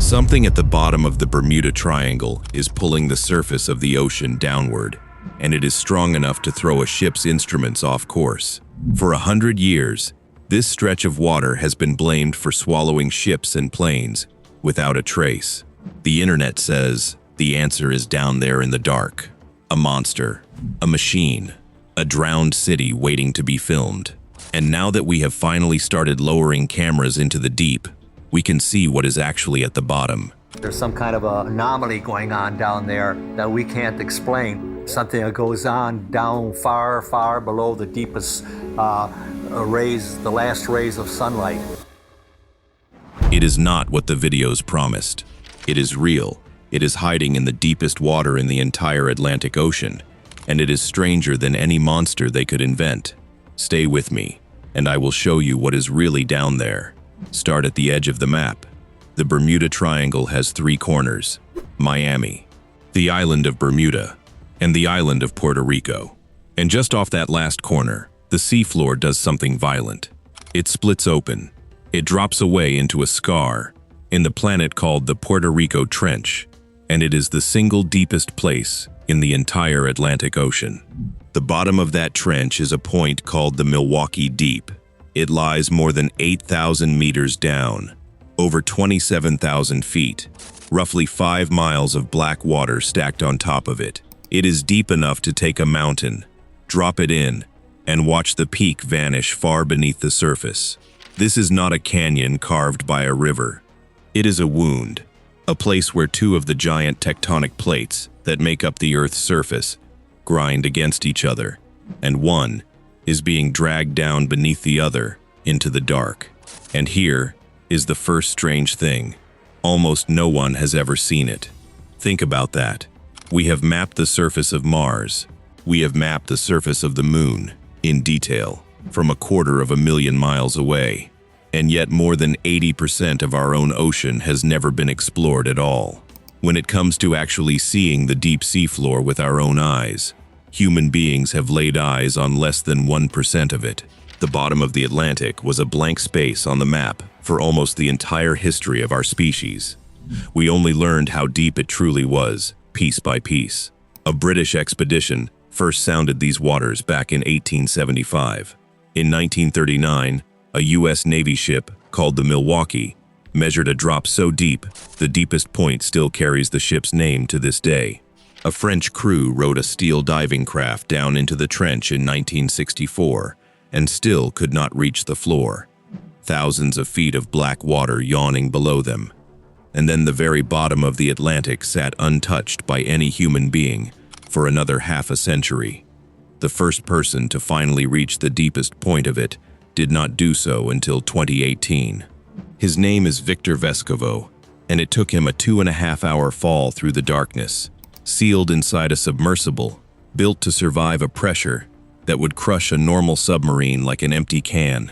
Something at the bottom of the Bermuda Triangle is pulling the surface of the ocean downward, and it is strong enough to throw a ship's instruments off course. For 100 years, this stretch of water has been blamed for swallowing ships and planes without a trace. The internet says the answer is down there in the dark. A monster, a machine, a drowned city waiting to be filmed. And now that we have finally started lowering cameras into the deep, we can see what is actually at the bottom. There's some kind of an anomaly going on down there that we can't explain. Something that goes on down far, far below the deepest rays, the last rays of sunlight. It is not what the videos promised. It is real. It is hiding in the deepest water in the entire Atlantic Ocean, and it is stranger than any monster they could invent. Stay with me, and I will show you what is really down there. Start at the edge of the map. The Bermuda Triangle has 3 corners: Miami, the island of Bermuda, and the island of Puerto Rico. And just off that last corner, the seafloor does something violent. It splits open. It drops away into a scar in the planet called the Puerto Rico Trench, and it is the single deepest place in the entire Atlantic Ocean. The bottom of that trench is a point called the Milwaukee Deep. It lies more than 8,000 meters down, over 27,000 feet, roughly 5 miles of black water stacked on top of it. It is deep enough to take a mountain, drop it in, and watch the peak vanish far beneath the surface. This is not a canyon carved by a river. It is a wound, a place where 2 of the giant tectonic plates that make up the Earth's surface grind against each other, and one is being dragged down beneath the other into the dark. And here is the first strange thing. Almost no one has ever seen it. Think about that. We have mapped the surface of Mars. We have mapped the surface of the Moon in detail from 250,000 miles away. And yet more than 80% of our own ocean has never been explored at all. When it comes to actually seeing the deep seafloor with our own eyes, human beings have laid eyes on less than 1% of it. The bottom of the Atlantic was a blank space on the map for almost the entire history of our species. We only learned how deep it truly was, piece by piece. A British expedition first sounded these waters back in 1875. In 1939, a U.S. Navy ship called the Milwaukee measured a drop so deep, the deepest point still carries the ship's name to this day. A French crew rowed a steel diving craft down into the trench in 1964 and still could not reach the floor. Thousands of feet of black water yawning below them. And then the very bottom of the Atlantic sat untouched by any human being for another half a century. The first person to finally reach the deepest point of it did not do so until 2018. His name is Victor Vescovo, and it took him a 2.5-hour fall through the darkness, sealed inside a submersible, built to survive a pressure that would crush a normal submarine like an empty can.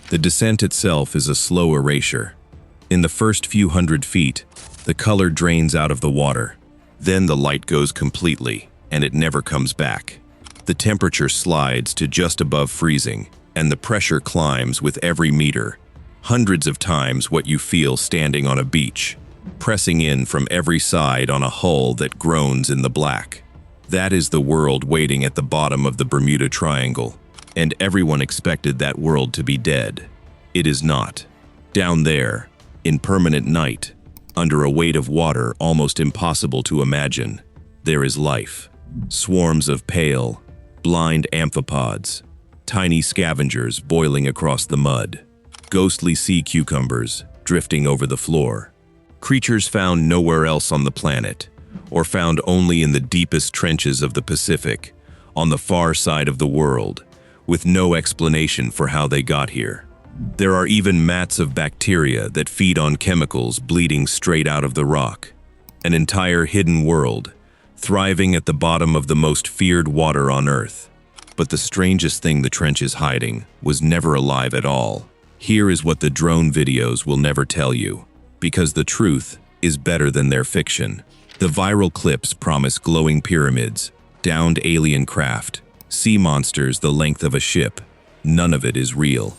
The descent itself is a slow erasure. In the first few hundred feet, the color drains out of the water. Then the light goes completely, and it never comes back. The temperature slides to just above freezing, and the pressure climbs with every meter, hundreds of times what you feel standing on a beach, pressing in from every side on a hull that groans in the black. That is the world waiting at the bottom of the Bermuda Triangle, and everyone expected that world to be dead. It is not. Down there, in permanent night, under a weight of water almost impossible to imagine, there is life. Swarms of pale, blind amphipods, tiny scavengers boiling across the mud, ghostly sea cucumbers drifting over the floor. Creatures found nowhere else on the planet, or found only in the deepest trenches of the Pacific, on the far side of the world, with no explanation for how they got here. There are even mats of bacteria that feed on chemicals bleeding straight out of the rock. An entire hidden world, thriving at the bottom of the most feared water on Earth. But the strangest thing the trench is hiding was never alive at all. Here is what the drone videos will never tell you, because the truth is better than their fiction. The viral clips promise glowing pyramids, downed alien craft, sea monsters the length of a ship. None of it is real.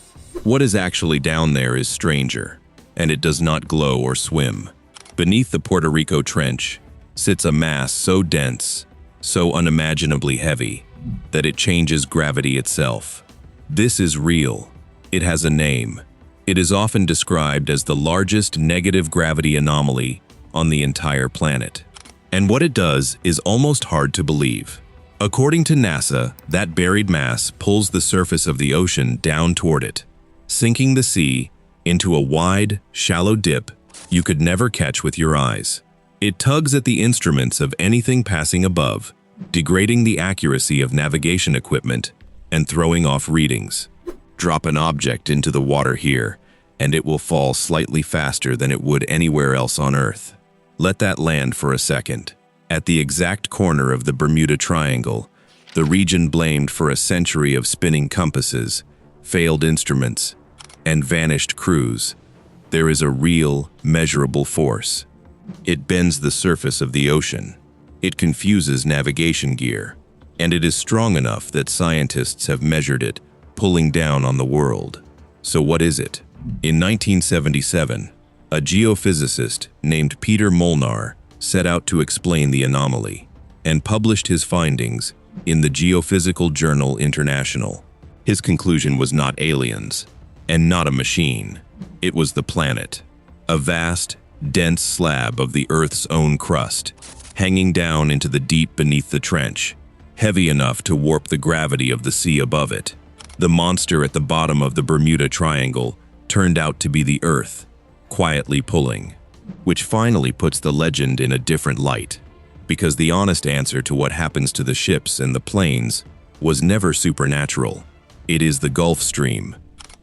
What is actually down there is stranger, and it does not glow or swim. Beneath the Puerto Rico Trench sits a mass so dense, so unimaginably heavy, that it changes gravity itself. This is real. It has a name. It is often described as the largest negative gravity anomaly on the entire planet. And what it does is almost hard to believe. According to NASA, that buried mass pulls the surface of the ocean down toward it, sinking the sea into a wide, shallow dip you could never catch with your eyes. It tugs at the instruments of anything passing above, degrading the accuracy of navigation equipment and throwing off readings. Drop an object into the water here, and it will fall slightly faster than it would anywhere else on Earth. Let that land for a second. At the exact corner of the Bermuda Triangle, the region blamed for a century of spinning compasses, failed instruments, and vanished crews, there is a real, measurable force. It bends the surface of the ocean. It confuses navigation gear, and it is strong enough that scientists have measured it, pulling down on the world. So what is it? In 1977, a geophysicist named Peter Molnar set out to explain the anomaly and published his findings in the Geophysical Journal International. His conclusion was not aliens, and not a machine. It was the planet, a vast, dense slab of the Earth's own crust, hanging down into the deep beneath the trench, heavy enough to warp the gravity of the sea above it. The monster at the bottom of the Bermuda Triangle turned out to be the Earth, quietly pulling, which finally puts the legend in a different light, because the honest answer to what happens to the ships and the planes was never supernatural. It is the Gulf Stream,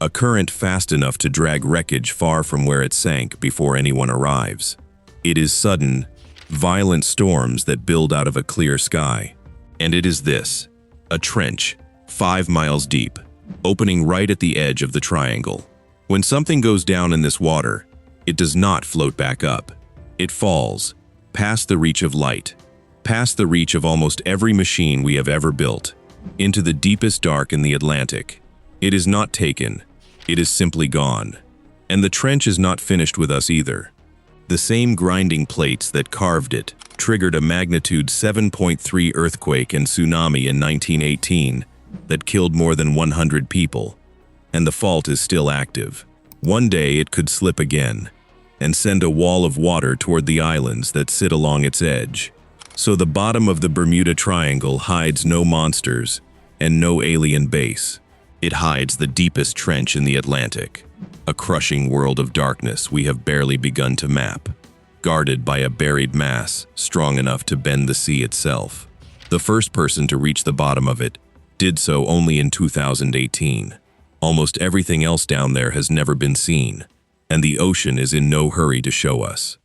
a current fast enough to drag wreckage far from where it sank before anyone arrives. It is sudden, violent storms that build out of a clear sky. And it is this, a trench, 5 miles deep, opening right at the edge of the triangle. When something goes down in this water, it does not float back up. It falls, past the reach of light, past the reach of almost every machine we have ever built, into the deepest dark in the Atlantic. It is not taken, it is simply gone. And the trench is not finished with us either. The same grinding plates that carved it triggered a magnitude 7.3 earthquake and tsunami in 1918 that killed more than 100 people. And the fault is still active. One day it could slip again and send a wall of water toward the islands that sit along its edge. So the bottom of the Bermuda Triangle hides no monsters and no alien base. It hides the deepest trench in the Atlantic, a crushing world of darkness we have barely begun to map, guarded by a buried mass strong enough to bend the sea itself. The first person to reach the bottom of it did so only in 2018. Almost everything else down there has never been seen, and the ocean is in no hurry to show us.